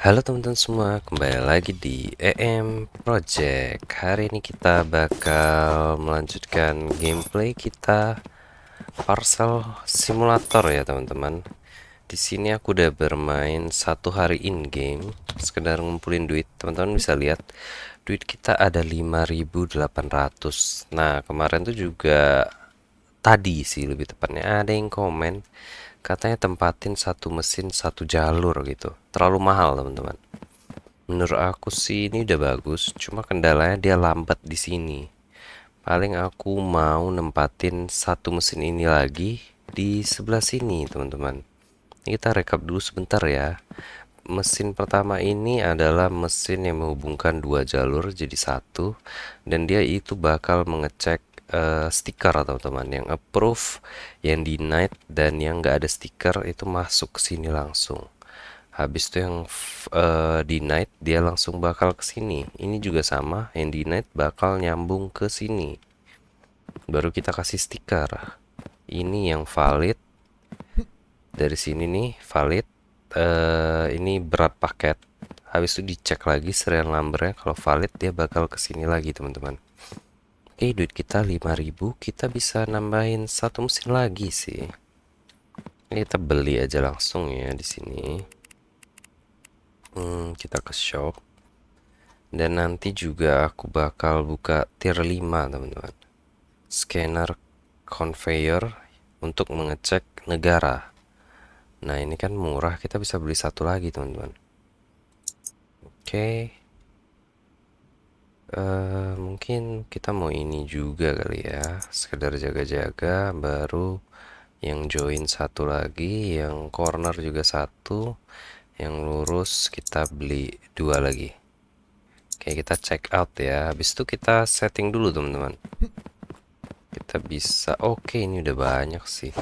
Halo teman-teman semua, kembali lagi di EM Project. Hari ini kita bakal melanjutkan gameplay kita Parcel Simulator ya teman-teman. Di sini aku udah bermain 1 hari in game, sekedar ngumpulin duit. Teman-teman bisa lihat duit kita ada 5.800. Nah, kemarin tuh juga tadi sih lebih tepatnya ada yang komen katanya tempatin satu mesin satu jalur gitu. Terlalu mahal teman-teman. Menurut aku sih ini udah bagus, cuma kendalanya dia lambat di sini. Paling aku mau nempatin satu mesin ini lagi di sebelah sini, teman-teman. Kita rekap dulu sebentar ya. Mesin pertama ini adalah mesin yang menghubungkan dua jalur jadi satu, dan dia itu bakal mengecek stiker, teman-teman, yang approve, yang denied, dan yang nggak ada stiker itu masuk ke sini langsung. Habis itu yang denied dia langsung bakal ke sini. Ini juga sama, yang denied bakal nyambung ke sini. Baru kita kasih stiker. Ini yang valid. Dari sini nih valid. Ini berat paket. Habis itu dicek lagi serial numbernya, kalau valid dia bakal ke sini lagi, teman-teman. Oke, duit kita 5.000, kita bisa nambahin satu mesin lagi sih. Ini kita beli aja langsung ya di sini. Kita ke shop. Dan nanti juga aku bakal buka tier 5 teman-teman. Scanner conveyor untuk mengecek negara. Nah ini kan murah, kita bisa beli satu lagi teman-teman. Oke. Mungkin kita mau ini juga kali ya, sekedar jaga-jaga. Baru yang join satu lagi, yang corner juga satu, yang lurus kita beli dua lagi. Oke, kita check out ya. Habis itu kita setting dulu teman-teman. Kita bisa, oke, ini udah banyak sih.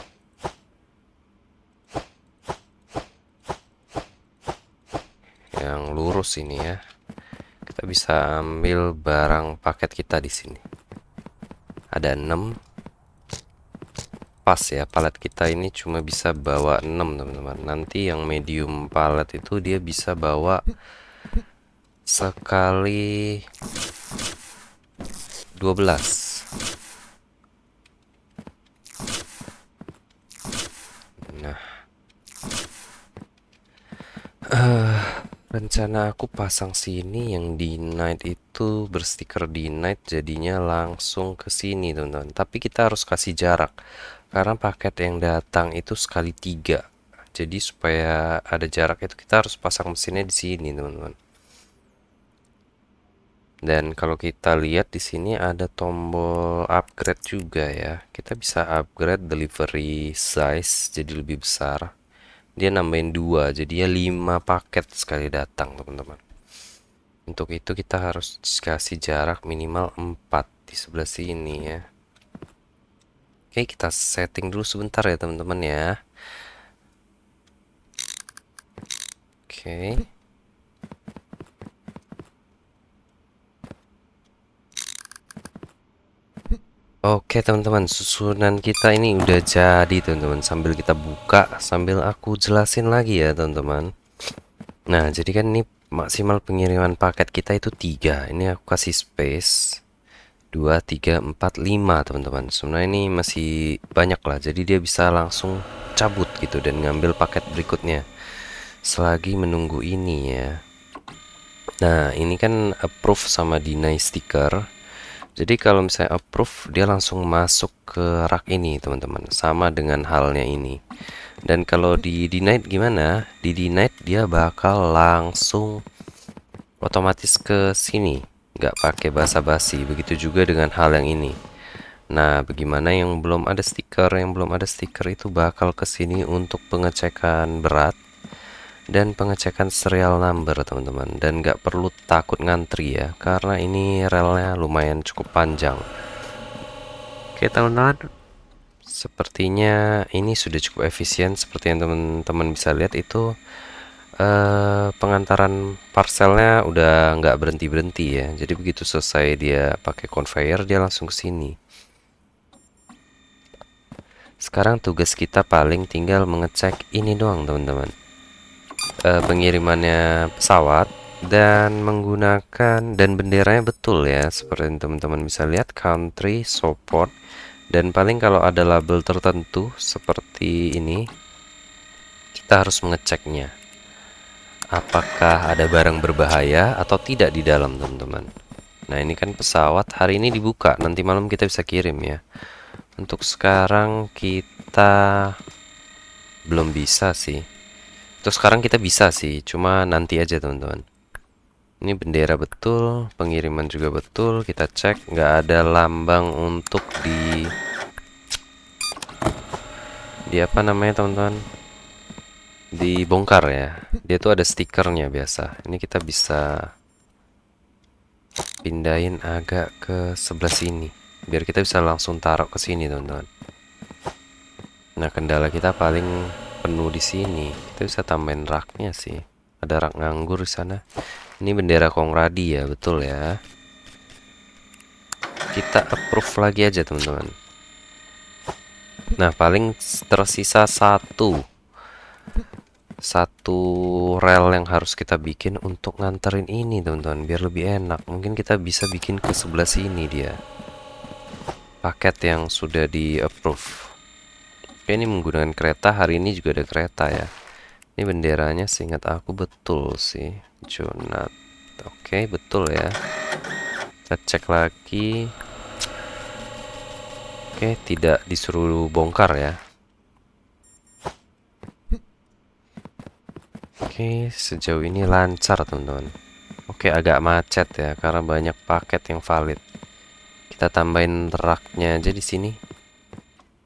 Yang lurus ini ya. Kita bisa ambil barang paket kita di sini. Ada 6. Pas ya, palet kita ini cuma bisa bawa 6 teman-teman. Nanti yang medium palet itu dia bisa bawa sekali 12. Nah, rencana aku pasang sini yang di night itu berstiker di night, jadinya langsung ke sini teman-teman. Tapi kita harus kasih jarak karena paket yang datang itu sekali 3. Jadi supaya ada jarak itu kita harus pasang mesinnya di sini teman-teman. Dan kalau kita lihat di sini ada tombol upgrade juga ya. Kita bisa upgrade delivery size jadi lebih besar. Dia nambahin 2, jadinya 5 paket sekali datang, teman-teman. Untuk itu kita harus kasih jarak minimal 4 di sebelah sini ya. Oke, kita setting dulu sebentar ya, teman-teman ya. Oke. Oke, teman-teman, susunan kita ini udah jadi, teman-teman. Sambil kita buka, sambil aku jelasin lagi ya, teman-teman. Nah, jadi kan ini maksimal pengiriman paket kita itu 3. Ini aku kasih space 2, 3, 4, 5 teman-teman. Sebenarnya ini masih banyak lah, jadi dia bisa langsung cabut gitu dan ngambil paket berikutnya selagi menunggu ini ya. Nah, ini kan approve sama deny stiker. Jadi kalau misalnya approve, dia langsung masuk ke rak ini teman-teman, sama dengan halnya ini. Dan kalau di denied gimana? Di denied dia bakal langsung otomatis ke sini, nggak pakai basa-basi. Begitu juga dengan hal yang ini. Nah, bagaimana yang belum ada stiker? Yang belum ada stiker itu bakal ke sini untuk pengecekan berat dan pengecekan serial number, teman-teman. Dan nggak perlu takut ngantri ya, karena ini relnya lumayan cukup panjang. Oke, teman-teman. Sepertinya ini sudah cukup efisien. Seperti yang teman-teman bisa lihat itu pengantaran parcelnya udah nggak berhenti-berhenti ya. Jadi begitu selesai dia pakai conveyor, dia langsung ke sini. Sekarang tugas kita paling tinggal mengecek ini doang teman-teman. pengirimannya pesawat dan menggunakan dan benderanya betul ya, seperti yang teman-teman bisa lihat, country support. Dan paling kalau ada label tertentu seperti ini, kita harus mengeceknya apakah ada barang berbahaya atau tidak di dalam, teman-teman. Nah, ini kan pesawat hari ini dibuka, nanti malam kita bisa kirim ya. Untuk sekarang kita belum bisa sih. Untuk sekarang kita bisa sih, cuma nanti aja, teman-teman. Ini bendera betul, pengiriman juga betul. Kita cek, nggak ada lambang untuk di apa namanya, teman-teman, dibongkar ya. Dia tuh ada stikernya biasa. Ini kita bisa pindahin agak ke sebelah sini biar kita bisa langsung taruh ke sini, teman-teman. Nah, kendala kita paling penuh di sini. Kita bisa tambahin raknya sih. Ada rak nganggur di sana. Ini bendera Kongradi ya, betul ya. Kita approve lagi aja, teman-teman. Nah, paling tersisa satu rel yang harus kita bikin untuk nganterin ini, teman-teman, biar lebih enak. Mungkin kita bisa bikin ke sebelah sini dia. Paket yang sudah di approve. Oke, ini menggunakan kereta. Hari ini juga ada kereta ya. Ini benderanya seingat aku betul sih, Jonat. Oke, betul ya. Kita cek lagi. Oke, tidak disuruh bongkar ya. Oke, sejauh ini lancar, teman-teman. Oke, agak macet ya karena banyak paket yang valid. Kita tambahin raknya aja di sini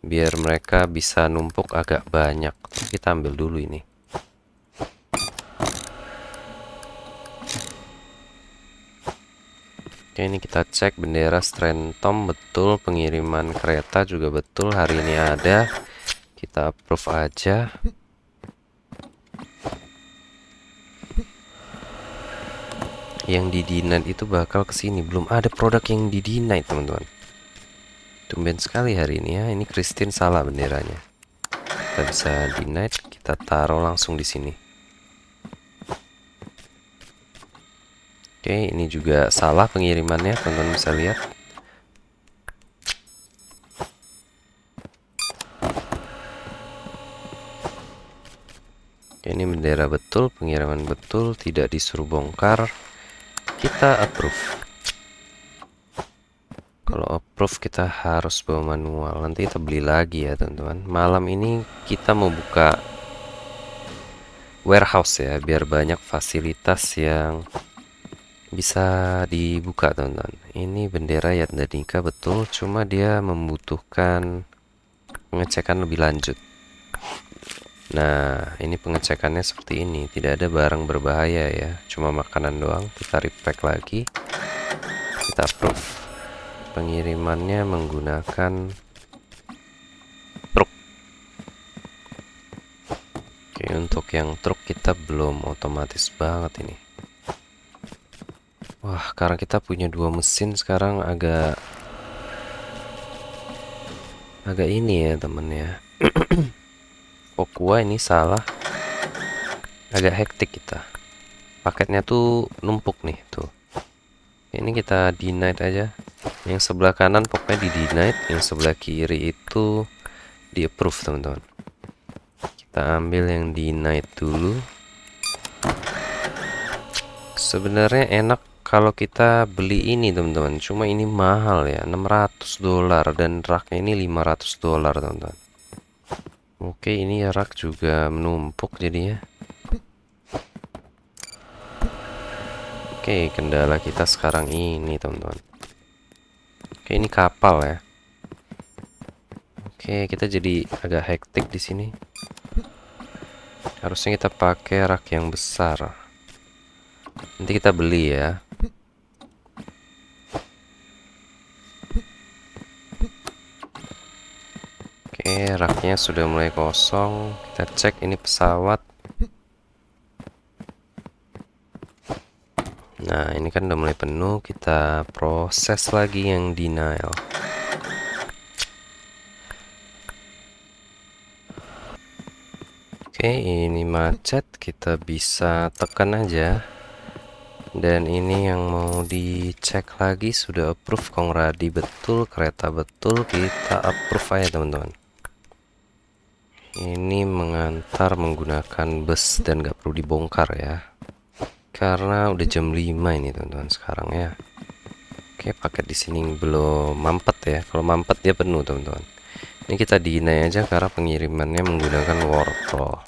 biar mereka bisa numpuk agak banyak. Kita ambil dulu ini. Oke, ini kita cek bendera Strentom betul, pengiriman kereta juga betul, hari ini ada. Kita approve aja. Yang di deny itu bakal kesini. Belum ada produk yang di deny, teman-teman. Tumben sekali hari ini ya. Ini Christine salah benderanya. Kita bisa deny, kita taruh langsung di sini. Oke, ini juga salah pengirimannya, teman-teman bisa lihat. Oke, ini bendera betul, pengiriman betul, tidak disuruh bongkar. Kita approve. Kalau approve kita harus bawa manual. Nanti kita beli lagi ya, teman-teman. Malam ini kita mau buka warehouse ya, biar banyak fasilitas yang bisa dibuka, teman-teman. Ini bendera Yadnika betul, cuma dia membutuhkan pengecekan lebih lanjut. Nah, ini pengecekannya seperti ini. Tidak ada barang berbahaya ya, cuma makanan doang. Kita repack lagi. Kita approve. Pengirimannya menggunakan truk. Oke, untuk yang truk kita belum otomatis banget ini. Wah, karena kita punya dua mesin sekarang agak ini ya, temen ya. Kokua ini salah. Agak hektik kita. Paketnya tuh numpuk nih, tuh. Ini kita deny aja. Yang sebelah kanan pokoknya di deny, yang sebelah kiri itu di approve, teman-teman. Kita ambil yang deny dulu. Sebenarnya enak kalau kita beli ini, teman-teman. Cuma ini mahal ya, $600 dan raknya ini $500, teman-teman. Oke, ini rak juga menumpuk jadinya. Oke, kendala kita sekarang ini, teman-teman. Oke, ini kapal ya. Oke, kita jadi agak hektik di sini. Harusnya kita pakai rak yang besar. Nanti kita beli ya. Oke, raknya sudah mulai kosong. Kita cek ini pesawat. Nah, ini kan udah mulai penuh. Kita proses lagi yang denial. Oke, ini macet, kita bisa tekan aja. Dan ini yang mau dicek lagi sudah approve, Kongradi betul, kereta betul, kita approve aja teman-teman. Ini mengantar menggunakan bus dan gak perlu dibongkar ya. Karena udah jam 5 ini teman-teman sekarang ya. Oke, paket di sini belum mampet ya. Kalau mampet dia penuh teman-teman. Ini kita deny aja karena pengirimannya menggunakan wortel.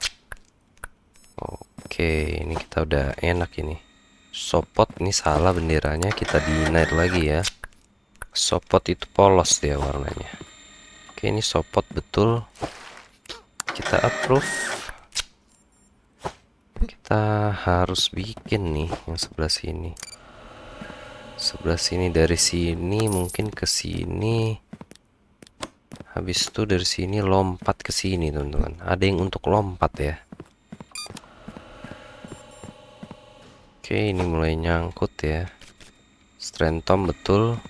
Oke, ini kita udah enak ini. Sopot ini salah benderanya, kita deny lagi ya. Sopot itu polos dia warnanya. Oke, ini sopot betul. Kita approve. Kita harus bikin nih yang sebelah sini. Sebelah sini, dari sini mungkin ke sini. Habis itu dari sini lompat ke sini, teman-teman. Ada yang untuk lompat ya. Oke, ini mulai nyangkut ya. Strentom betul.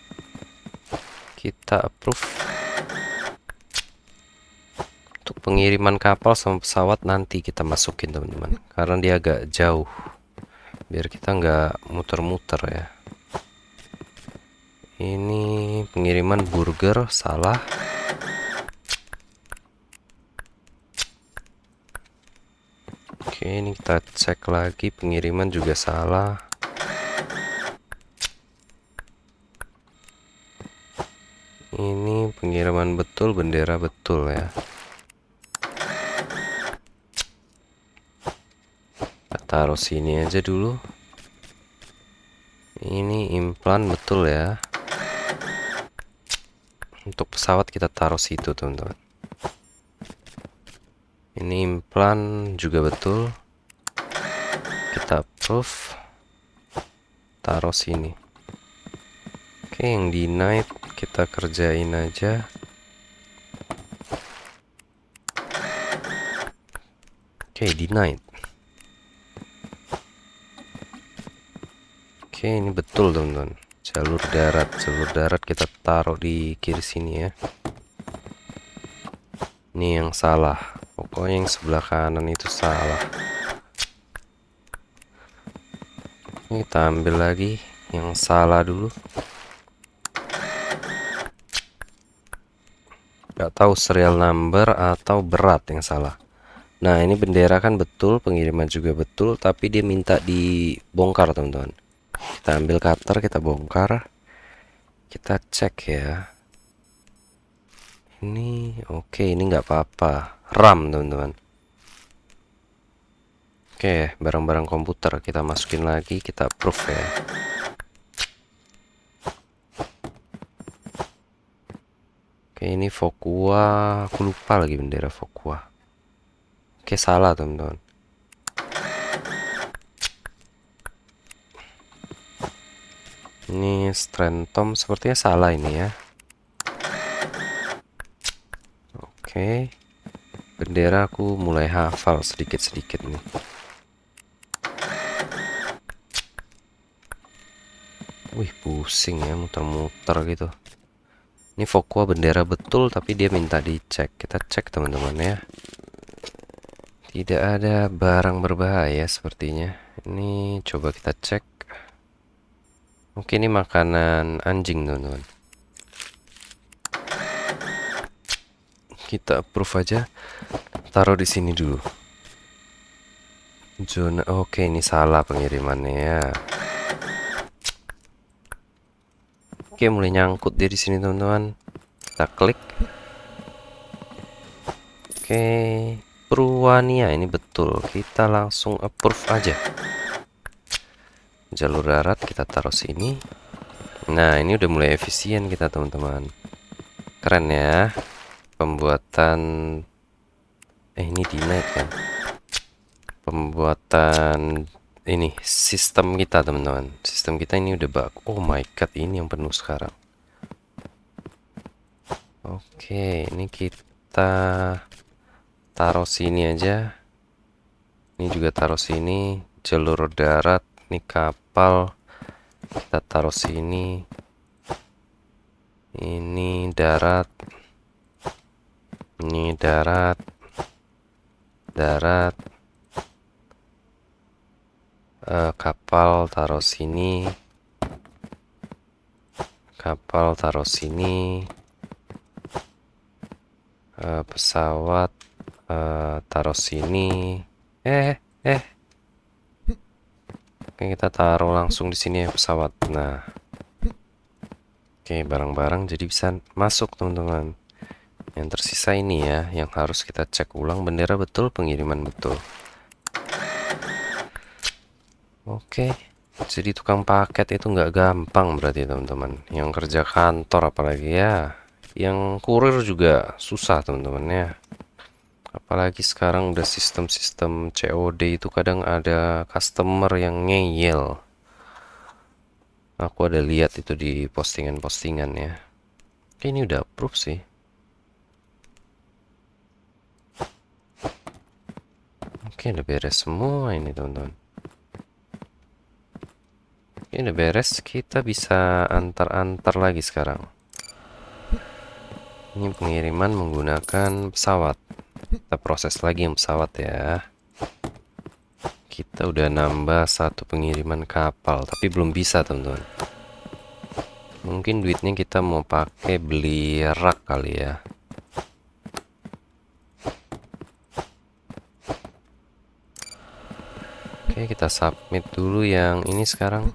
Kita approve. Untuk pengiriman kapal sama pesawat nanti kita masukin teman-teman. Karena dia agak jauh. Biar kita nggak muter-muter ya. Ini pengiriman burger salah. Oke, ini kita cek lagi, pengiriman juga salah. Ini pengiriman betul, bendera betul ya. Kita taruh sini aja dulu. Ini implan betul ya. Untuk pesawat kita taruh situ teman-teman. Ini implan juga betul. Kita approve. Taruh sini. Oke, yang deny kita kerjain aja. Oke, denied. Oke, ini betul teman-teman. Jalur darat kita taruh di kiri sini ya. Ini yang salah. Pokoknya yang sebelah kanan itu salah. Ini kita ambil lagi yang salah dulu. Gak tahu serial number atau berat yang salah. Nah, ini bendera kan betul, pengiriman juga betul, tapi dia minta dibongkar teman-teman. Kita ambil cutter, kita bongkar. Kita cek ya. Ini oke, ini nggak apa-apa. RAM teman-teman. Oke, barang-barang komputer kita masukin lagi, kita approve ya. Oke, ini Fokua, aku lupa lagi bendera Fokua. Oke, salah teman-teman. Ini Strentom sepertinya salah ini ya. Oke. Bendera aku mulai hafal sedikit-sedikit nih. Wih, pusing ya muter-muter gitu. Ini Fokua bendera betul tapi dia minta dicek. Kita cek teman-teman ya. Tidak ada barang berbahaya sepertinya. Ini coba kita cek. Mungkin ini makanan anjing teman-teman. Kita approve aja. Taruh di sini dulu. Zona, oke ini salah pengirimannya ya. Oke, mulai nyangkut dia di sini teman-teman. Kita klik. Oke, Purwania ini betul. Kita langsung approve aja. Jalur darat kita taruh sini. Nah, ini udah mulai efisien kita teman-teman. Keren ya. Pembuatan ini dinaik kan. Pembuatan ini sistem kita teman-teman. Sistem kita ini udah bagus. Oh my god, ini yang penuh sekarang. Oke, ini kita taruh sini aja. Ini juga taruh sini. Jalur darat, ini kapal kita taruh sini. Ini darat. Ini darat. darat, kapal taruh sini, kapal taruh sini, pesawat taruh sini. Oke, kita taruh langsung di sini ya pesawat. Nah, oke, barang-barang jadi bisa masuk teman-teman. Yang tersisa ini ya, yang harus kita cek ulang bendera betul, pengiriman betul. Oke, jadi tukang paket itu nggak gampang berarti teman-teman. Yang kerja kantor apalagi ya, yang kurir juga susah teman-teman ya. Apalagi sekarang udah sistem-sistem COD itu kadang ada customer yang ngeyel. Aku ada lihat itu di postingan-postingan ya. Oke, ini udah approve sih. Oke, udah beres semua ini teman-teman. Oke, udah beres. Kita bisa antar-antar lagi sekarang. Ini pengiriman menggunakan pesawat. Kita proses lagi yang pesawat ya. Kita udah nambah satu pengiriman kapal, tapi belum bisa teman-teman. Mungkin duitnya kita mau pakai beli rak kali ya. Oke, kita submit dulu yang ini sekarang.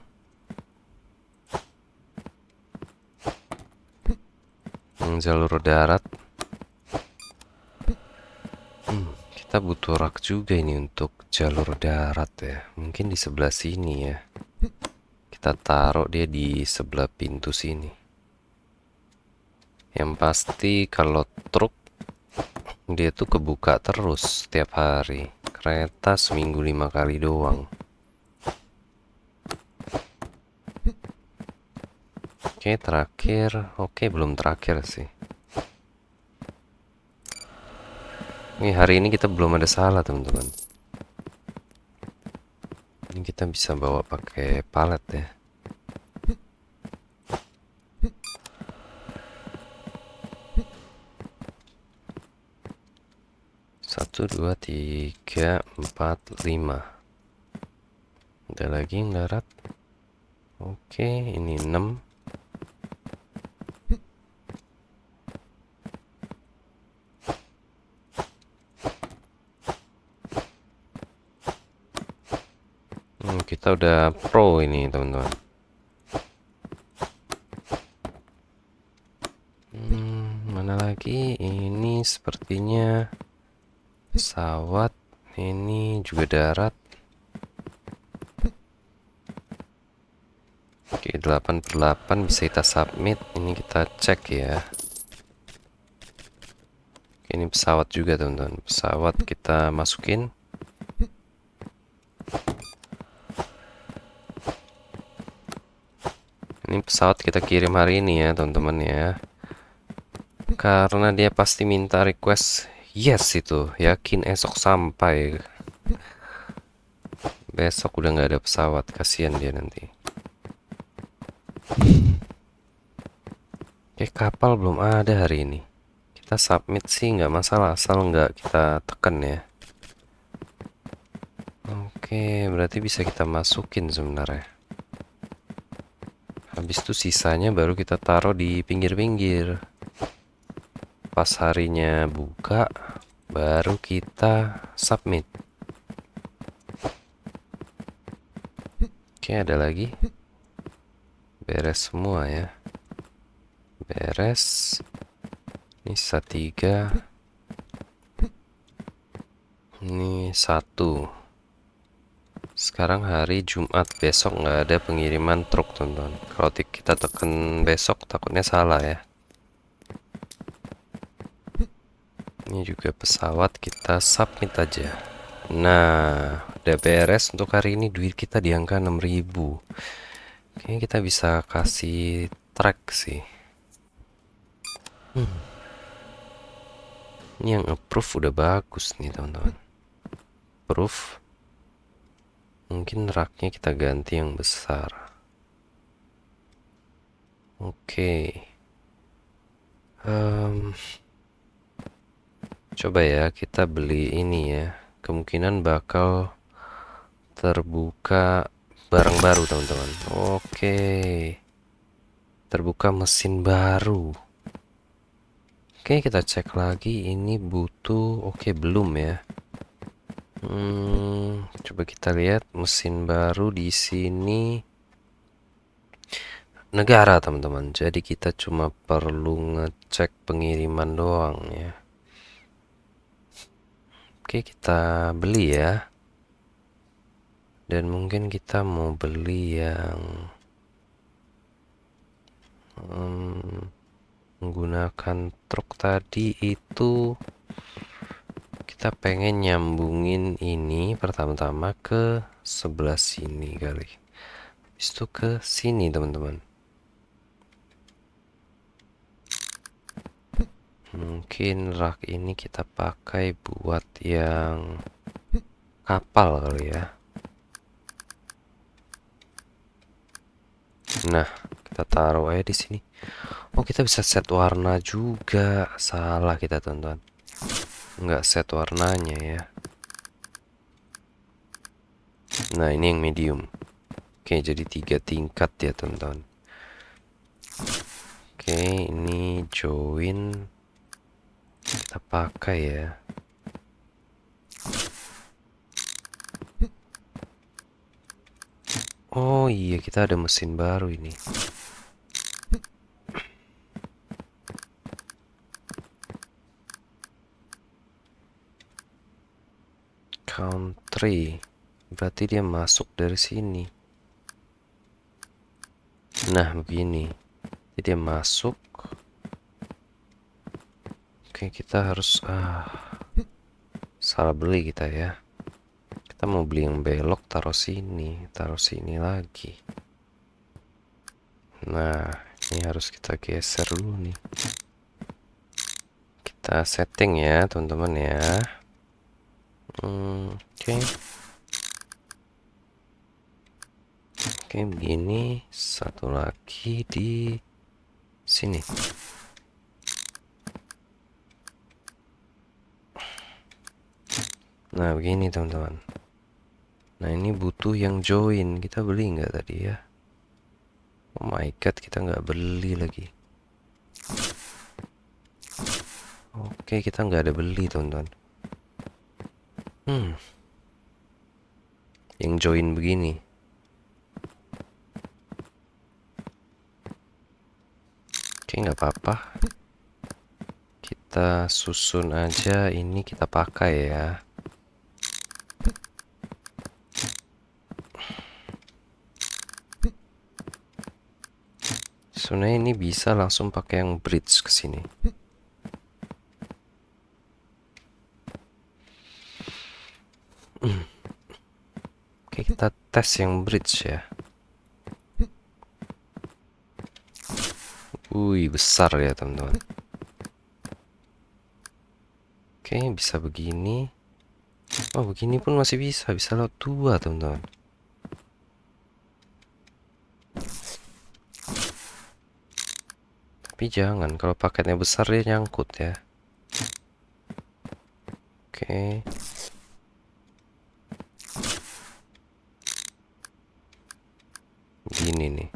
Yang jalur darat. Kita butuh rak juga ini untuk jalur darat ya. Mungkin di sebelah sini ya. Kita taruh dia di sebelah pintu sini. Yang pasti kalau truk dia tuh kebuka terus setiap hari. Kereta seminggu 5 kali doang. Oke, terakhir. Oke, belum terakhir sih. Ini hari ini kita belum ada salah, teman-teman. Ini kita bisa bawa pakai palet ya. Satu, dua, tiga, empat, lima. Ada lagi yang darat. Oke, ini 6. Kita udah pro ini teman-teman. Mana lagi? Ini sepertinya pesawat. Ini juga darat. Oke, 8/8 bisa kita submit. Ini kita cek ya. Oke, ini pesawat juga teman-teman. Pesawat kita masukin. Ini pesawat kita kirim hari ini ya teman-teman ya. Karena dia pasti minta request yes itu. Yakin esok sampai. Besok udah nggak ada pesawat. Kasihan dia nanti. Oke, kapal belum ada hari ini. Kita submit sih nggak masalah. Asal nggak kita tekan ya. Oke, berarti bisa kita masukin sebenarnya. Habis itu sisanya baru kita taruh di pinggir-pinggir. Pas harinya buka, baru kita submit. Oke, ada lagi. Beres semua ya. Beres. Ini sisa 3. Ini 1. Sekarang hari Jumat, besok nggak ada pengiriman truk teman-teman. Kalau kita tekan besok takutnya salah ya. Ini juga pesawat, kita submit aja. Nah, udah beres untuk hari ini. Duit kita di angka 6.000. Kayaknya kita bisa kasih track sih. Ini yang approve udah bagus nih teman-teman. Approve. Mungkin raknya kita ganti yang besar. Oke. Coba ya kita beli ini ya. kemungkinan bakal terbuka barang baru teman-teman. Oke, terbuka mesin baru. Oke, kita cek lagi ini butuh. Oke, belum ya. Coba kita lihat mesin baru di sini negara teman-teman. Jadi kita cuma perlu ngecek pengiriman doang ya. Oke, kita beli ya. Dan mungkin kita mau beli yang menggunakan truk tadi itu. Kita pengen nyambungin ini pertama-tama ke sebelah sini kali. Habis itu ke sini teman-teman. Mungkin rak ini kita pakai buat yang kapal kali ya. Nah, kita taruh aja di sini. Oh, kita bisa set warna juga. Salah kita, teman-teman. Nggak set warnanya ya. Nah, ini yang medium. Oke, jadi 3 tingkat ya, teman-teman. Oke, ini join. Kita pakai ya. Oh iya, kita ada mesin baru ini. Country. Berarti dia masuk dari sini. Nah, begini. Jadi dia masuk. Oke, kita harus salah beli kita ya. Kita mau beli yang belok, taruh sini lagi. Nah, ini harus kita geser dulu nih. Kita setting ya, teman-teman ya. Oke. Oke, begini. Satu lagi di sini. Nah, begini teman-teman. Nah, ini butuh yang join. Kita beli nggak tadi ya? Oh my god, kita nggak beli lagi. Oke, kita nggak ada beli teman-teman. Yang join begini. Oke, nggak apa-apa. Kita susun aja, ini kita pakai ya. Sebenarnya ini bisa langsung pakai yang bridge ke sini. Oke, kita tes yang bridge ya. Wih, besar ya teman-teman. Oke, bisa begini. Oh, begini pun masih bisa laut 2 teman-teman. Tapi jangan, kalau paketnya besar dia nyangkut ya. Oke. Gini nih.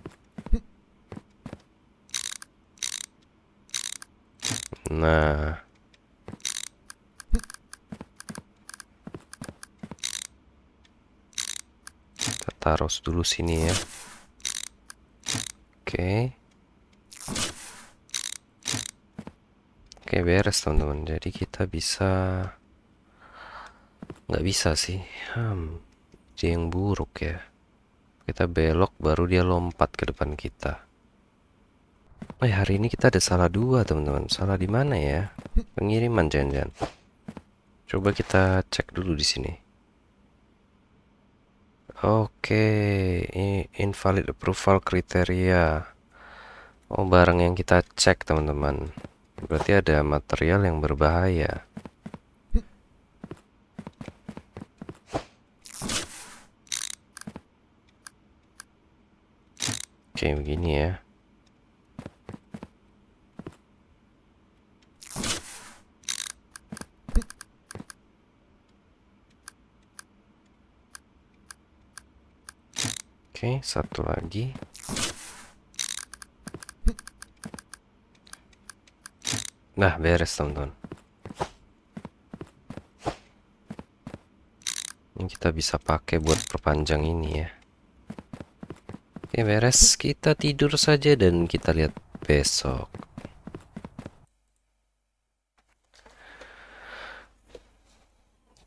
Nah. Kita taruh dulu sini ya. Oke. Oke, beres teman-teman. Jadi kita bisa... Nggak bisa sih. Dia yang buruk ya. Kita belok baru dia lompat ke depan kita. Hari ini kita ada salah 2 teman-teman. Salah di mana ya? Pengiriman jangan-jangan. Coba kita cek dulu di sini. Oke, ini invalid approval kriteria. Oh, barang yang kita cek teman-teman. Berarti ada material yang berbahaya. Oke, begini ya. Oke, satu lagi. Nah, beres teman-teman. Ini kita bisa pakai buat perpanjang ini ya. Oke, beres. Kita tidur saja dan kita lihat besok.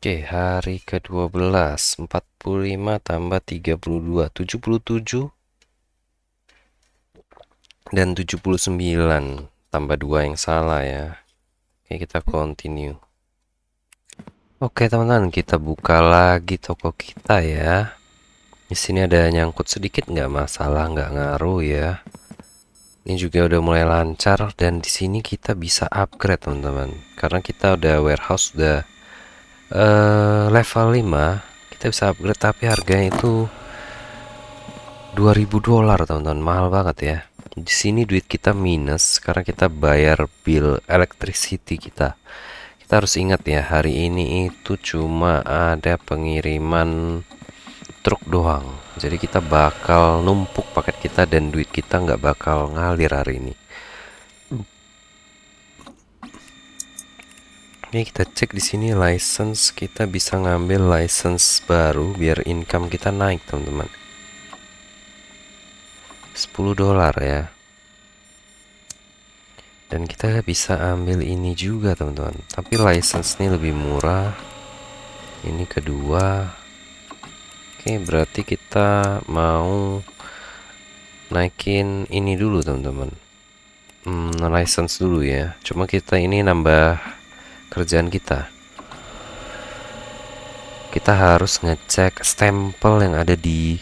Oke, hari ke-12, 45 tambah 32, 77. Dan 79 tambah 2 yang salah ya. Oke, kita continue. Oke teman-teman, kita buka lagi toko kita ya. Di sini ada nyangkut sedikit, nggak masalah, nggak ngaruh ya. Ini juga udah mulai lancar dan di sini kita bisa upgrade teman-teman. Karena kita udah warehouse udah level 5, kita bisa upgrade tapi harganya itu $2000 teman-teman, mahal banget ya. Di sini duit kita minus karena kita bayar bill electricity kita. Kita harus ingat ya, hari ini itu cuma ada pengiriman truk doang. Jadi kita bakal numpuk paket kita dan duit kita nggak bakal ngalir hari ini. Oke, kita cek di sini license, kita bisa ngambil license baru biar income kita naik teman-teman. $10 ya. Dan kita bisa ambil ini juga teman-teman, tapi license ini lebih murah. Ini kedua. Oke, berarti kita mau naikin ini dulu teman-teman. License dulu ya. Cuma kita ini nambah kerjaan kita. Kita harus ngecek stempel yang ada di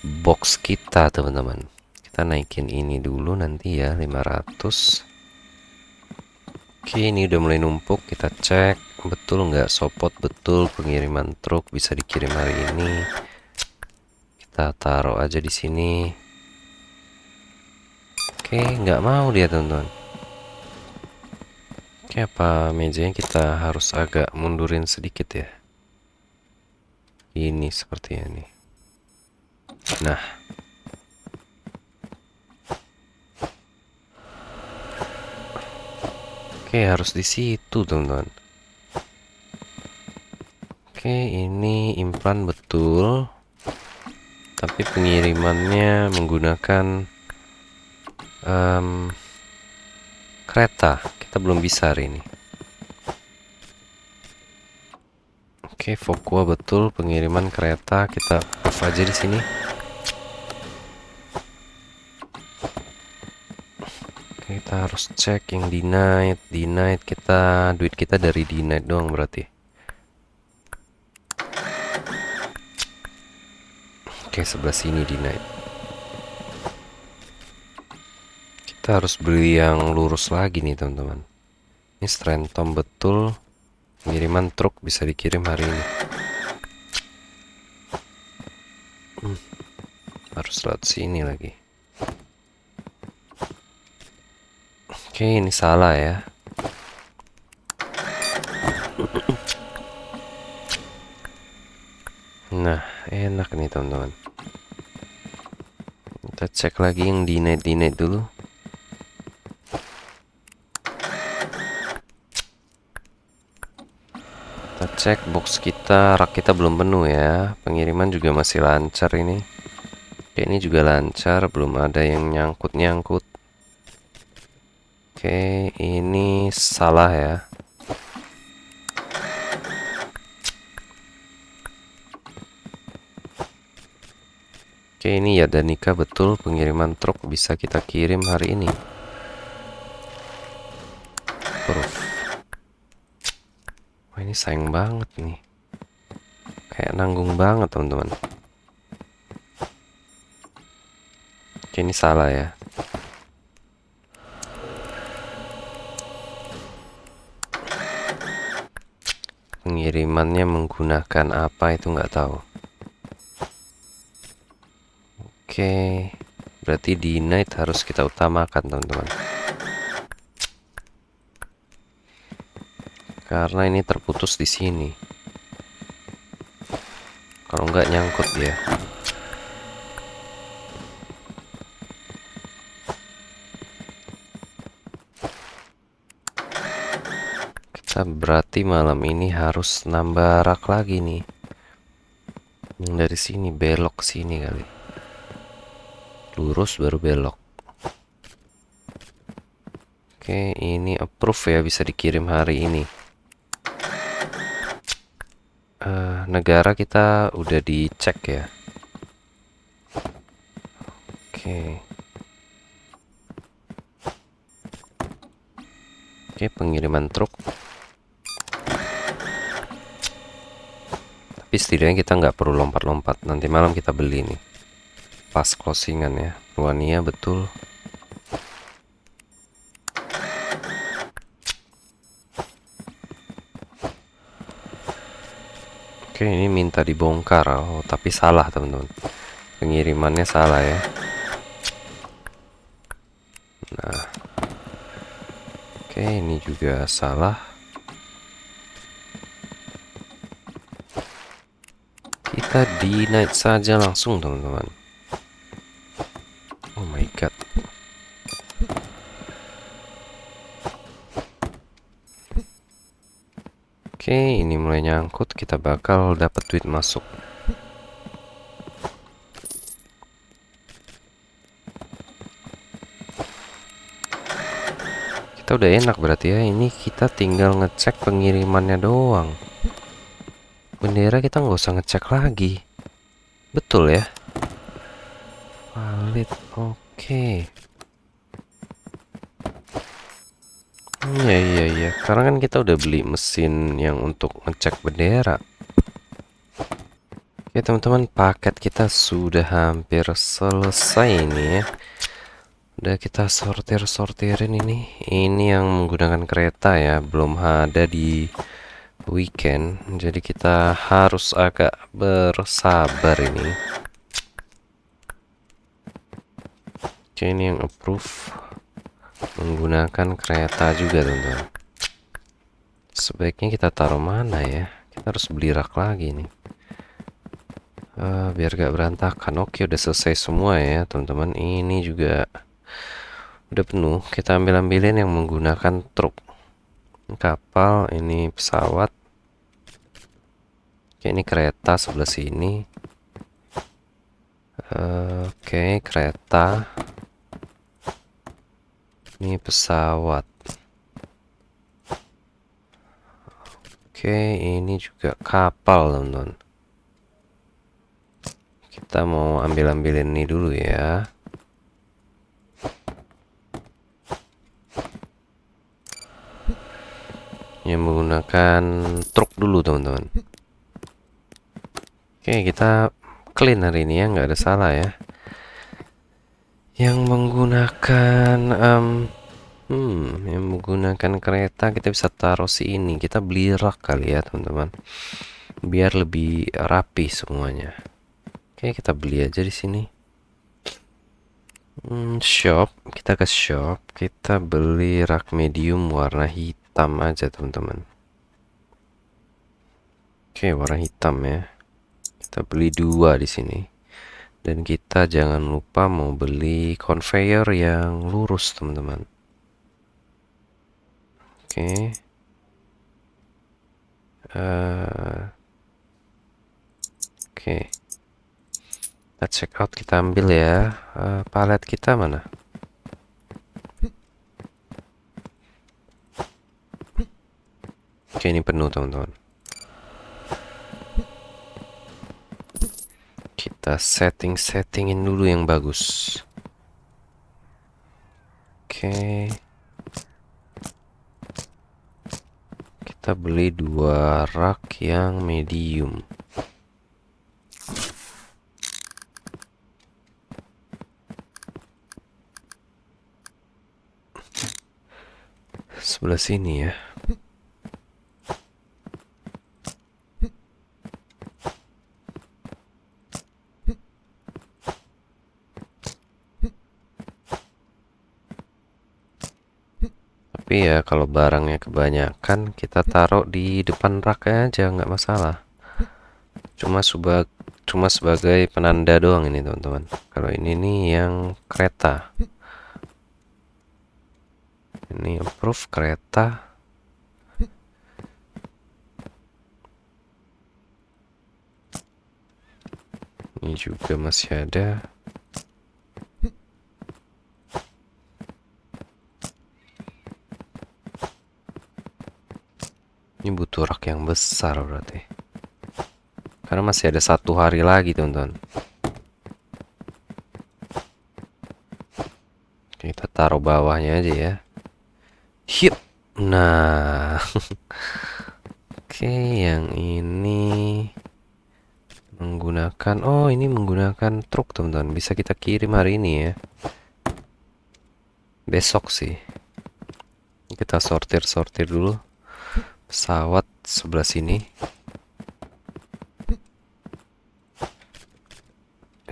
box kita teman-teman. Kita naikin ini dulu nanti ya, 500. Oke, ini udah mulai numpuk. Kita cek betul nggak, sopot betul pengiriman truk bisa dikirim hari ini. Kita taruh aja di sini. Oke, nggak mau dia teman-teman. Oke, apa mejanya kita harus agak mundurin sedikit ya. Ini seperti ini. Nah, oke, harus di situ teman-teman. Oke, ini implan betul, tapi pengirimannya menggunakan kereta. Kita belum bisa hari ini. Oke, Vokua betul pengiriman kereta. Kita off aja di sini. Oke, kita harus cek yang denied kita, duit kita dari denied doang berarti. Oke, sebelah sini denied. Kita harus beli yang lurus lagi nih teman-teman. Ini Strentom betul, pengiriman truk bisa dikirim hari ini. Harus lewat sini lagi. Oke, ini salah ya. Nah, enak nih teman-teman. Kita cek lagi yang denied dulu. Kita cek box kita, rak kita belum penuh ya. Pengiriman juga masih lancar ini. Oke, ini juga lancar, belum ada yang nyangkut. Oke, ini salah ya. Oke, ini ya Danika betul pengiriman truk bisa kita kirim hari ini. Proof. Wah, ini sayang banget nih. Kayak nanggung banget teman-teman. Oke, ini salah ya. Pengirimannya menggunakan apa itu nggak tahu. Oke, berarti denied harus kita utamakan teman-teman. Karena ini terputus di sini. Kalau nggak nyangkut ya. Berarti malam ini harus nambah rak lagi nih. Yang dari sini belok sini kali. Lurus baru belok. Oke, ini approve ya, bisa dikirim hari ini. Negara kita udah dicek ya. Oke. Oke, pengiriman truk. Tapi setidaknya kita nggak perlu lompat-lompat. Nanti malam kita beli nih. Pas closingan ya. Ruania betul. Oke, ini minta dibongkar. Oh, tapi salah teman-teman. Pengirimannya salah ya. Nah. Oke, ini juga salah. Kita denied saja langsung teman-teman. Oh my god. Oke, ini mulai nyangkut, kita bakal dapat duit masuk. Kita udah enak berarti ya. Ini kita tinggal ngecek pengirimannya doang. Bendera kita nggak usah ngecek lagi. Betul ya? Valid, oke. Iya. Karena kan kita udah beli mesin yang untuk ngecek bendera. Oke teman-teman, paket kita sudah hampir selesai nih ya. Udah kita sortirin ini. Ini yang menggunakan kereta ya, belum ada di weekend. Jadi kita harus agak bersabar ini. Oke, ini yang approve. Menggunakan kereta juga teman-teman. Sebaiknya kita taruh mana ya? Kita harus beli rak lagi nih. Biar gak berantakan. Oke, udah selesai semua ya teman-teman. Ini juga udah penuh. Kita ambilin yang menggunakan truk. Kapal, ini pesawat. Oke, ini kereta sebelah sini. Oke, kereta. Ini pesawat. Oke, ini juga kapal teman-teman. Kita mau ambilin ini dulu ya. Yang menggunakan truk dulu teman-teman. Oke, kita clean hari ini ya, nggak ada salah ya. Yang menggunakan yang menggunakan kereta kita bisa taruh sini. Kita beli rak kali ya teman-teman, biar lebih rapi semuanya. Oke, kita beli aja di sini. Shop, kita ke shop, kita beli rak medium warna hitam aja teman-teman. Oke, warna hitam ya. Kita beli 2 di sini. Dan kita jangan lupa mau beli conveyor yang lurus teman-teman. Oke. Oke. Kita check out, kita ambil ya. Palet kita mana? Oke, ini penuh teman-teman. Kita settingin dulu yang bagus. Oke. Kita beli 2 rak yang medium. Sebelah sini ya. Tapi ya kalau barangnya kebanyakan kita taruh di depan rak aja, nggak masalah. Cuma sebagai penanda doang ini teman-teman. Kalau ini nih yang kereta. Ini approve kereta. Ini juga masih ada. Ini butuh rak yang besar berarti. Karena masih ada 1 hari lagi, teman-teman. Kita taruh bawahnya aja ya. Hip. Nah. Oke, yang ini menggunakan, oh ini menggunakan truk, teman-teman. Bisa kita kirim hari ini ya. Besok sih. Kita sortir dulu. Pesawat sebelah sini.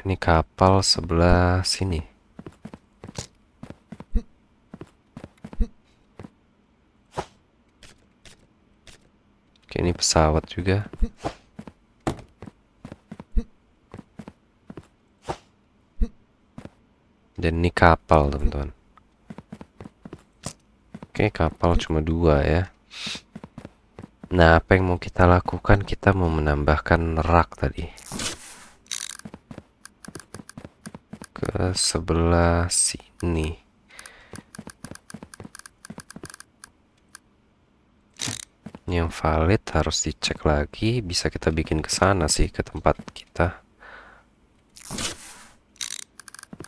Ini kapal sebelah sini. Oke, ini pesawat juga. Dan ini kapal, teman-teman. Oke, kapal cuma 2 ya. Nah, apa yang mau kita lakukan? Kita mau menambahkan rak tadi. Ke sebelah sini. Ini yang valid harus dicek lagi. Bisa kita bikin ke sana sih, ke tempat kita.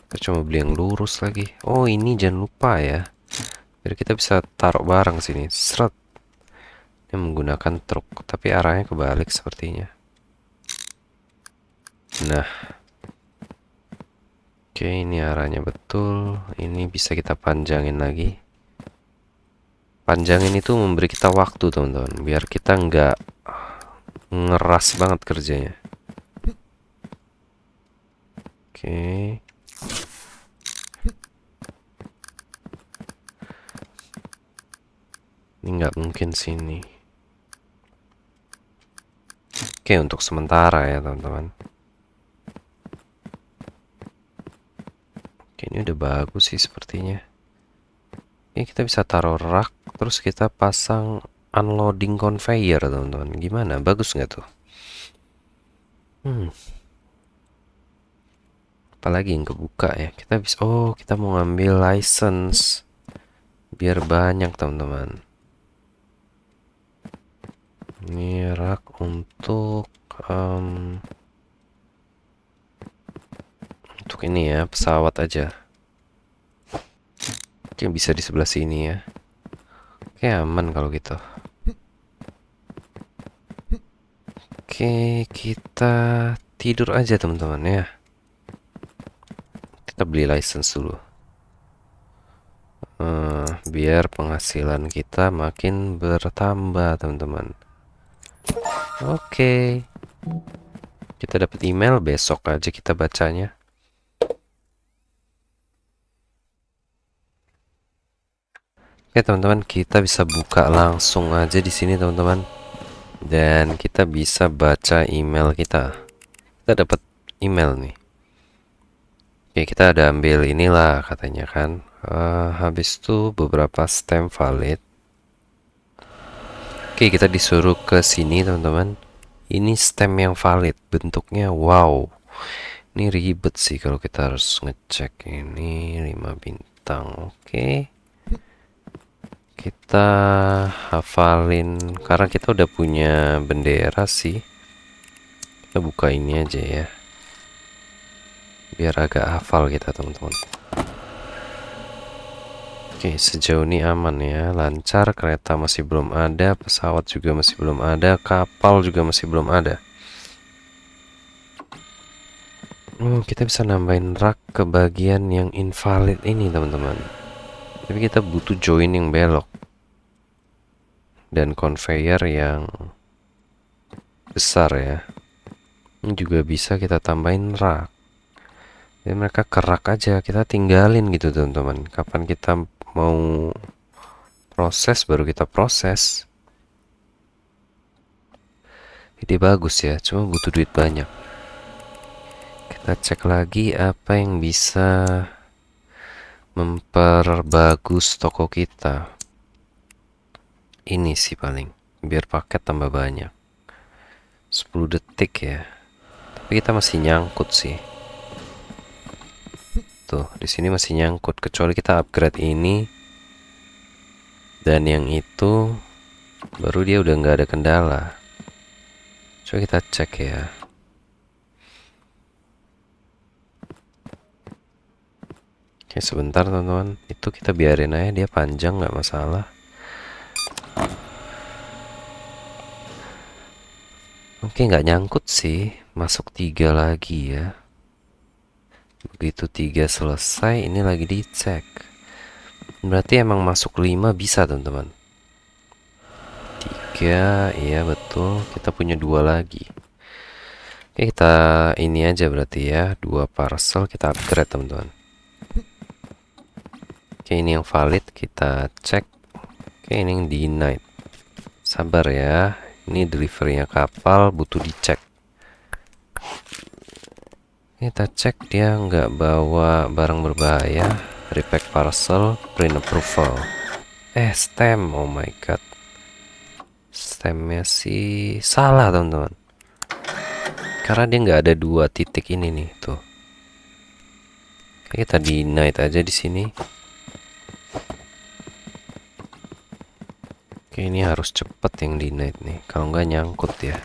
Kita cuma beli yang lurus lagi. Oh, ini jangan lupa ya. Jadi kita bisa taruh barang sini. Seret. Ini menggunakan truk, tapi arahnya kebalik sepertinya. Nah. Oke, ini arahnya betul. Ini bisa kita panjangin lagi. Panjangin itu memberi kita waktu, teman-teman. Biar kita nggak ngeras banget kerjanya. Oke. Ini nggak mungkin sini. Oke, untuk sementara ya, teman-teman. Oke, ini udah bagus sih sepertinya. Ini kita bisa taruh rak, terus kita pasang unloading conveyor, teman-teman. Gimana? Bagus nggak tuh? Apalagi yang kebuka ya? Kita bisa, oh kita mau ngambil license. Biar banyak, teman-teman. Ini rak untuk ini ya, pesawat aja. Oke, bisa di sebelah sini ya. Oke, aman kalau gitu. Oke, kita tidur aja, teman-teman ya. Kita beli license dulu. Biar penghasilan kita makin bertambah, teman-teman. Oke. Kita dapat email, besok aja kita bacanya. Oke, teman-teman, kita bisa buka langsung aja di sini, teman-teman. Dan kita bisa baca email kita. Kita dapat email nih. Oke, kita ada ambil inilah katanya kan. Habis itu beberapa stem valid. Oke, kita disuruh ke sini, teman-teman. Ini stem yang valid, bentuknya wow. Ini ribet sih kalau kita harus ngecek ini 5 bintang. Oke. Kita hafalin karena kita udah punya bendera sih. Kita buka ini aja ya. Biar agak hafal kita, teman-teman. Oke, sejauh ini aman ya, lancar. Kereta masih belum ada, pesawat juga masih belum ada, kapal juga masih belum ada. Oh, kita bisa nambahin rak ke bagian yang invalid ini, teman-teman. Tapi kita butuh join yang belok dan conveyor yang besar ya. Ini juga bisa kita tambahin rak. Jadi mereka kerak aja, kita tinggalin gitu, teman-teman. Kapan kita mau proses baru kita proses. Ide bagus ya, cuma butuh duit banyak. Kita cek lagi apa yang bisa memperbagus toko kita. Ini sih paling, biar paket tambah banyak. 10 detik ya. Tapi kita masih nyangkut sih. Tuh, di sini masih nyangkut kecuali kita upgrade ini dan yang itu, baru dia udah nggak ada kendala. Coba kita cek ya. Oke, sebentar teman-teman. Itu kita biarin aja, dia panjang nggak masalah. Oke, nggak nyangkut sih. Masuk 3 lagi ya. Begitu 3 selesai, ini lagi dicek. Berarti emang masuk 5 bisa teman-teman. 3, iya betul. Kita punya 2 lagi. Oke, kita ini aja berarti ya. 2 parcel kita upgrade teman-teman. Oke, ini yang valid. Kita cek. Oke, ini yang denied. Sabar ya. Ini deliverynya kapal, butuh dicek. Kita cek dia nggak bawa barang berbahaya. Repack parcel, print approval. Stem, oh my god. Stemnya sih salah teman-teman. Karena dia nggak ada 2 titik ini nih tuh. Oke, kita denied aja di sini. Oke, ini harus cepet yang denied nih. Kalau nggak nyangkut ya.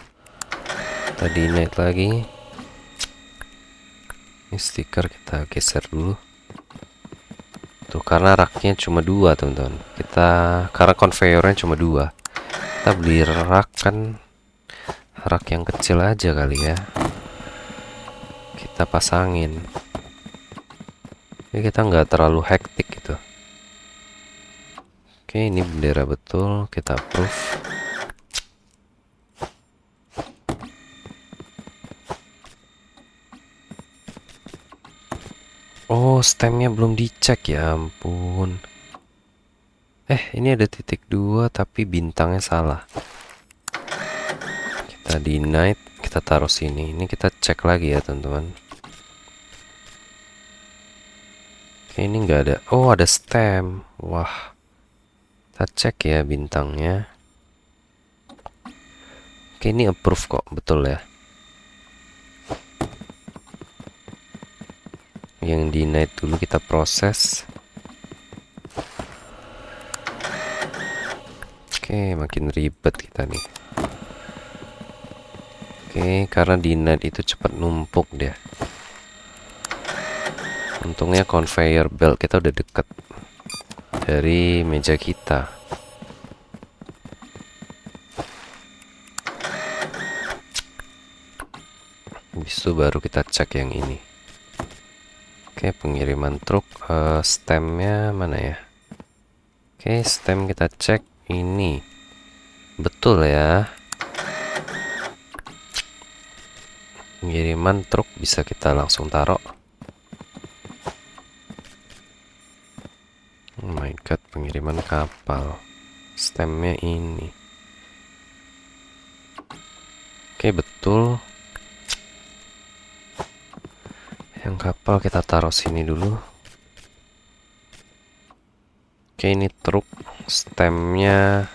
Kita denied lagi. Ini stiker kita geser dulu. Tuh, karena raknya cuma 2 teman-teman. Karena conveyornya cuma 2. Kita beli rak kan, rak yang kecil aja kali ya. Kita pasangin. Jadi kita nggak terlalu hektik gitu. Oke, ini bendera betul. Kita approve. Oh, stemnya belum dicek, ya ampun. Ini ada titik 2 tapi bintangnya salah. Kita denied, kita taruh sini. Ini kita cek lagi ya teman-teman. Oke, ini nggak ada. Oh, ada stem. Wah, kita cek ya bintangnya. Oke, ini approve kok, betul ya. Yang denied dulu kita proses. Oke, makin ribet kita nih. Oke, karena denied itu cepat numpuk dia. Untungnya conveyor belt kita udah deket dari meja kita. Habis itu baru kita cek yang ini. Oke, pengiriman truk. Stemnya mana ya? Oke, stem kita cek. Ini betul ya. Pengiriman truk bisa kita langsung taruh. Oh my god, pengiriman kapal. Stemnya ini. Oke, betul. Yang kapal kita taruh sini dulu. Oke, ini truk. Stemnya.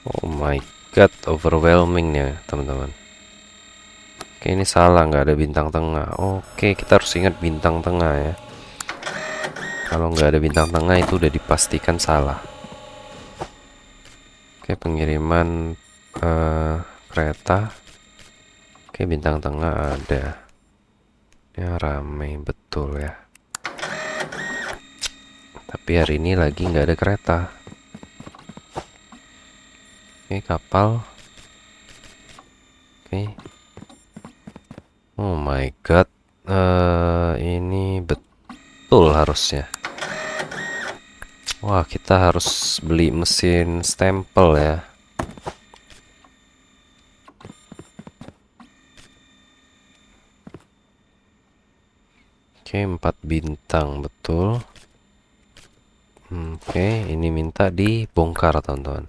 Oh my god, overwhelming ya teman-teman. Oke, ini salah, nggak ada bintang tengah. Oke, kita harus ingat bintang tengah ya. Kalau nggak ada bintang tengah itu udah dipastikan salah. Oke, pengiriman kereta. Oke, bintang tengah ada. Ya, ramai betul ya. Tapi hari ini lagi nggak ada kereta. Oke, kapal. Oke. Oh my god. Ini betul harusnya. Wah, kita harus beli mesin stempel ya. Oke, 4 bintang betul. Oke, ini minta dibongkar teman-teman.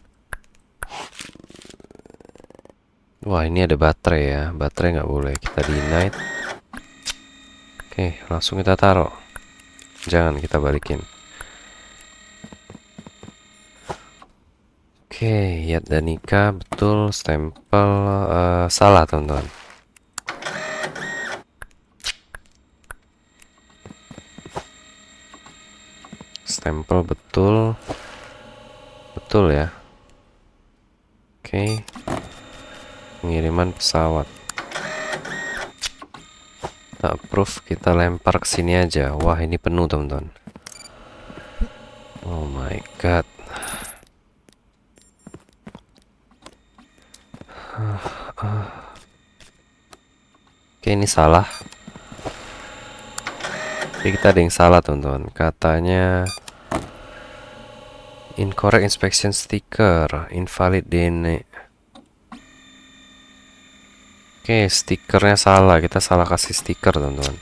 Wah, ini ada baterai ya. Baterai nggak boleh. Kita denied. Oke, langsung kita taruh. Jangan kita balikin. Oke, Yat dan Nika betul. Stempel salah teman-teman. stempel betul. Betul ya. Oke. Pengiriman pesawat. Kita approve, kita lempar ke sini aja. Wah, ini penuh, teman-teman. Oh my god. Oke, ini salah. Oke, kita ada yang salah, teman-teman. Katanya incorrect inspection sticker, invalid DNA. Oke, stikernya salah. Kita salah kasih stiker, teman-teman.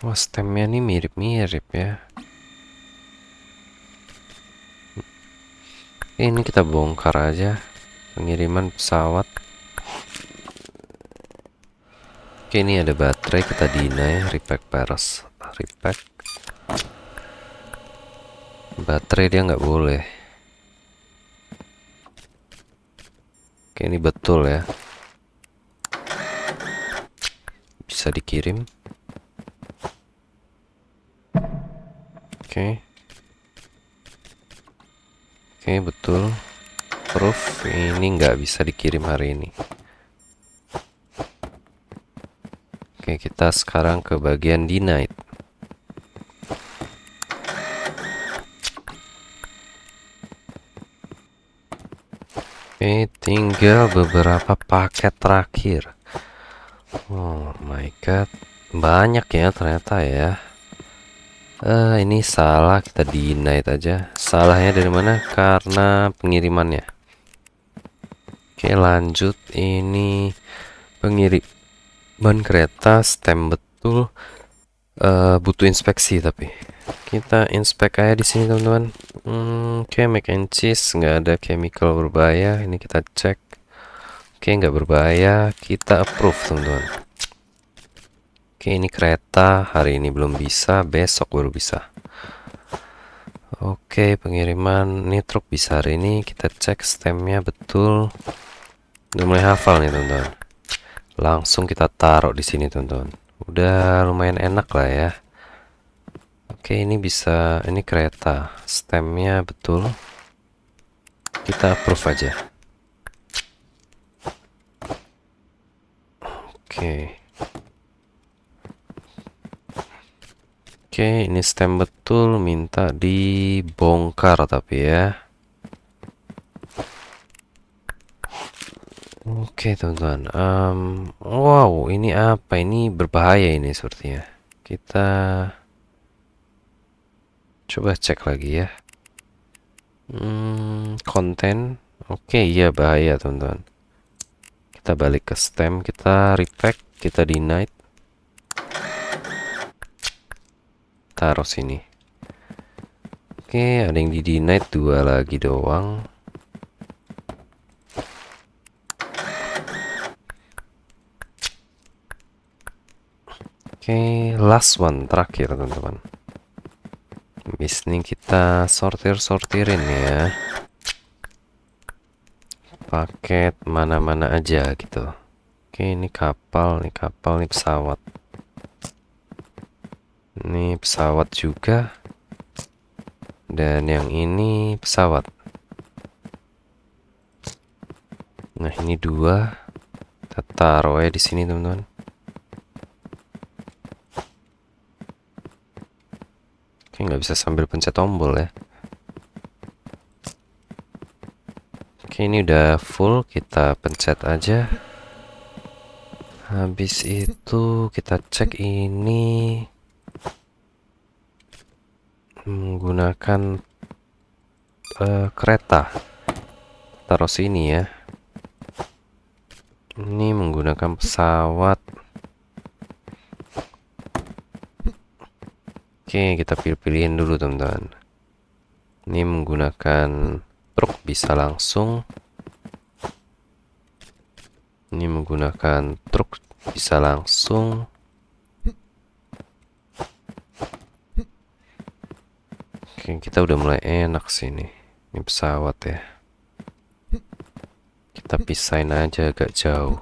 Wah, stemnya nih mirip-mirip ya. Ini kita bongkar aja. Pengiriman pesawat. Oke, ini ada baterai. Kita deny. Repack paras. Repack. Baterai dia nggak boleh. Oke, ini betul ya. Bisa dikirim. Oke. Oke, betul. Proof ini nggak bisa dikirim hari ini. Oke, kita sekarang ke bagian denied. Oke, tinggal beberapa paket terakhir. Oh my god, banyak ya ternyata ya. Ini salah, kita denied aja. Salahnya dari mana? Karena pengirimannya. Oke, lanjut. Ini pengiriman kereta stem betul. Butuh inspeksi tapi kita inspek aja di sini, teman-teman. Oke, mac and cheese nggak ada chemical berbahaya. Ini kita cek. Oke, nggak berbahaya. Kita approve, teman-teman. Oke, ini kereta hari ini belum bisa, besok baru bisa. Oke, pengiriman ini truk bisa hari ini. Kita cek stemnya betul. Udah mulai hafal nih, teman-teman. Langsung kita taruh di sini, teman-teman. Udah lumayan enak lah ya. Oke, ini bisa, ini kereta, stemnya betul. Kita approve aja. Oke. Oke, ini stem betul, minta dibongkar tapi ya. Oke, teman-teman. Wow, ini apa? Ini berbahaya ini sepertinya. Kita coba cek lagi ya. Konten. Oke, iya bahaya, teman-teman. Kita balik ke stem, kita repack, kita deny. Taruh sini. Oke, ada yang di deny, 2 lagi doang. Oke, last one terakhir, teman-teman. Habis ini kita sortirin ya. Paket mana-mana aja gitu. Oke, ini kapal, ini pesawat. Ini pesawat juga. Dan yang ini pesawat. Nah, ini 2. Kita taruh ya di sini, teman-teman. Oke, nggak bisa sambil pencet tombol ya. Oke, ini udah full, kita pencet aja. Habis itu kita cek ini menggunakan kereta. Taruh sini ya. Ini menggunakan pesawat. Oke, kita pilih-pilihin dulu, teman-teman. Ini menggunakan truk bisa langsung. Ini menggunakan truk bisa langsung. Oke, kita udah mulai enak sini. Ini pesawat ya. Kita pisahin aja agak jauh.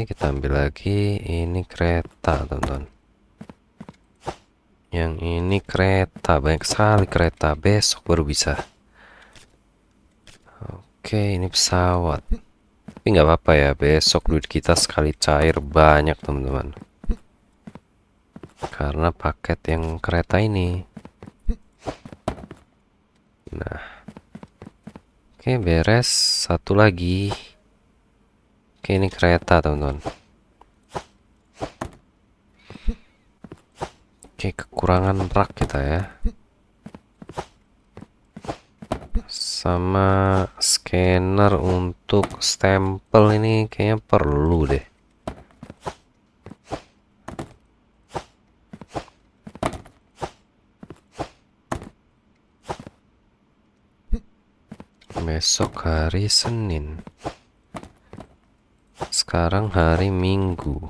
kita ambil lagi. Ini kereta, teman-teman. Yang ini kereta, banyak sekali kereta. Besok baru bisa. Oke, ini pesawat. Tapi nggak apa-apa ya, besok duit kita sekali cair banyak, teman-teman. Karena paket yang kereta ini. Nah, oke, beres. Satu lagi. Oke, ini kereta, teman-teman. Oke, kekurangan rak kita ya. Sama scanner untuk stempel ini kayaknya perlu deh. Besok hari Senin. Sekarang hari Minggu.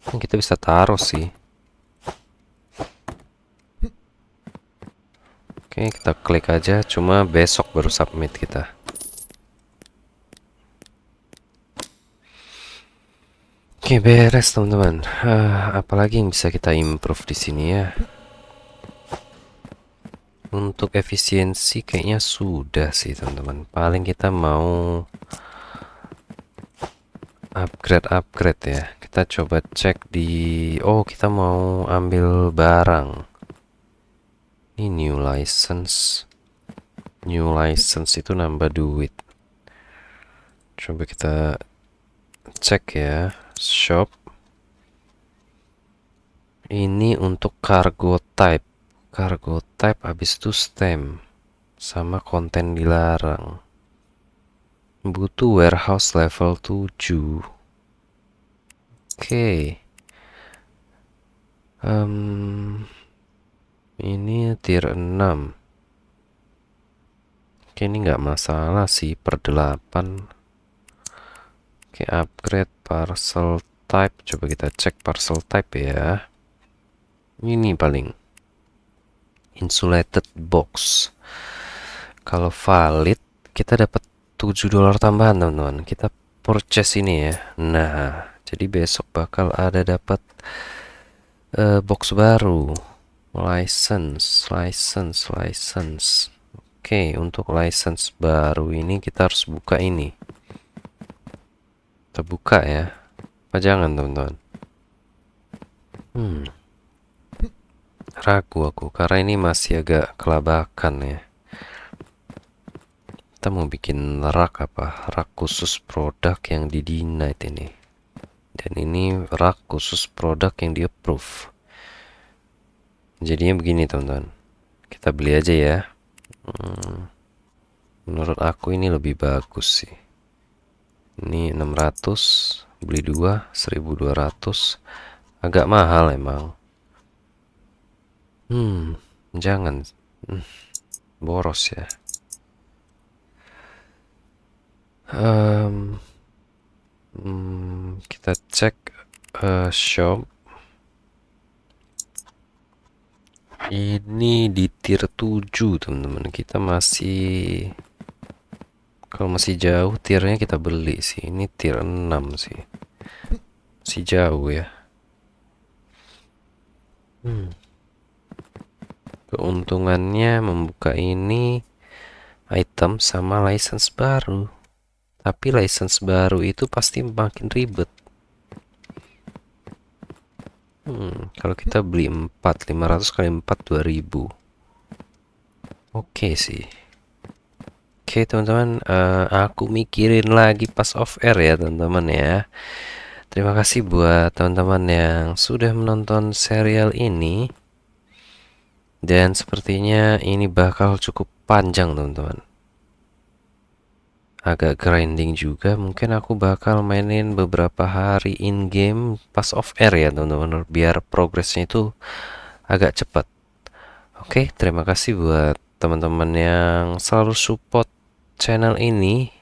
Kita bisa taruh sih. Oke, kita klik aja. Cuma besok baru submit kita. Oke, beres teman-teman. Apalagi yang bisa kita improve di sini ya? Untuk efisiensi kayaknya sudah sih teman-teman. Paling kita mau upgrade ya. Kita coba cek di kita mau ambil barang. Ini new license. New license itu nambah duit. Coba kita cek ya. Shop. Ini untuk cargo type. Cargo type habis itu stem. Sama konten dilarang. Butuh warehouse level 7. Oke. Ini tier 6. Oke, ini nggak masalah sih per 8. Oke, upgrade parcel type. Coba kita cek parcel type ya. Ini paling insulated box. Kalau valid kita dapat $7 tambahan teman-teman. Kita purchase ini ya. Nah, jadi besok bakal ada dapat box baru. License. Oke, untuk license baru ini kita harus buka ini. Kita buka ya. Apa jangan teman-teman? Ragu aku karena ini masih agak kelabakan ya. Kita mau bikin rak apa? Rak khusus produk yang di denied ini. Dan ini rak khusus produk yang di approve. Jadinya begini teman-teman. Kita beli aja ya. Menurut aku ini lebih bagus sih. Ini 600, beli 2, 1200. Agak mahal emang. Jangan. Boros ya. Kita cek shop. Ini di tier 7 teman-teman. Kita masih, kalau masih jauh tiernya kita beli sih. Ini tier 6 sih. Masih jauh ya. Keuntungannya membuka ini item sama license baru. Tapi license baru itu pasti makin ribet. Kalau kita beli 4, 500 kali 4, 2000. Oke sih. Oke teman-teman, aku mikirin lagi pas off air ya teman-teman ya. Terima kasih buat teman-teman yang sudah menonton serial ini. Dan sepertinya ini bakal cukup panjang teman-teman. Agak grinding juga. Mungkin aku bakal mainin beberapa hari in game pas off air ya teman-teman, biar progresnya itu agak cepat. Oke, terima kasih buat teman-teman yang selalu support channel ini.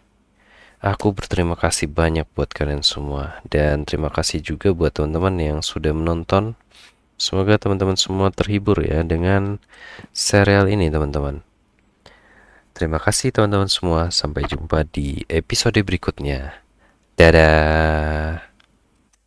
Aku berterima kasih banyak buat kalian semua. Dan terima kasih juga buat teman-teman yang sudah menonton. Semoga teman-teman semua terhibur ya dengan serial ini teman-teman. Terima kasih teman-teman semua. Sampai jumpa di episode berikutnya. Dadah.